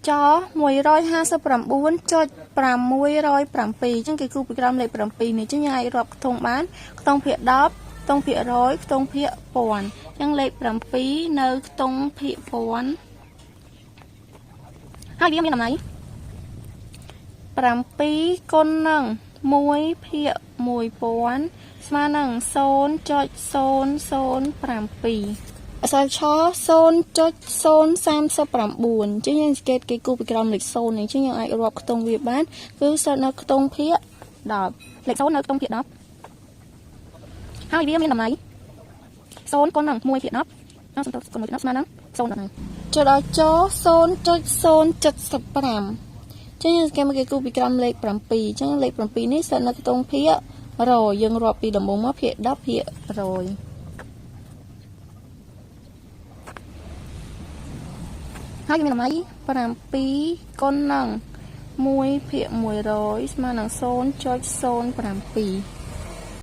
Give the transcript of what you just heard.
cho 159 ចុច 607 ចឹងគេគូពីក្រមលេខ 7 នេះចឹងយើងអាចរាប់ខ្ទង់បានខ្ទង់ភាគ 10 ខ្ទង់ភាគ 100 ខ្ទង់ភាគ 1000 ចឹងលេខ 7 នៅខ្ទង់ភាគ 1000 ហើយវាមានតម្លៃ 7 គុណនឹង 1 ភាគ 1000 ស្មើនឹង 0.007 អក្សរឆ 0.039 ចឹងយើងគេគូពីក្រោមលេខ 0 នេះចឹងយើងអាចរាប់ខ្ទង់វាបានគឺស្ថិតនៅខ្ទង់ភាគ 10 លេខ 0 នៅខ្ទង់ភាគ 10 ហើយវាមានតម្លៃ 0 គុណនឹង 1 ភាគ 10 គុណ 1 ភាគ 10 ស្មើនឹង 0 ដល់ចុចដល់ច 0.075 ចឹងគេមកគេគូពីក្រោមលេខ 7 ចឹងលេខ 7 នេះស្ថិតនៅខ្ទង់ភាគ 100 យើងរាប់ពីដំបូងមកភាគ 10 ភាគ 100 ហើយមានតម្លៃ 7 គុណនឹង 1 ភាគ 100 ស្មើនឹង 0.077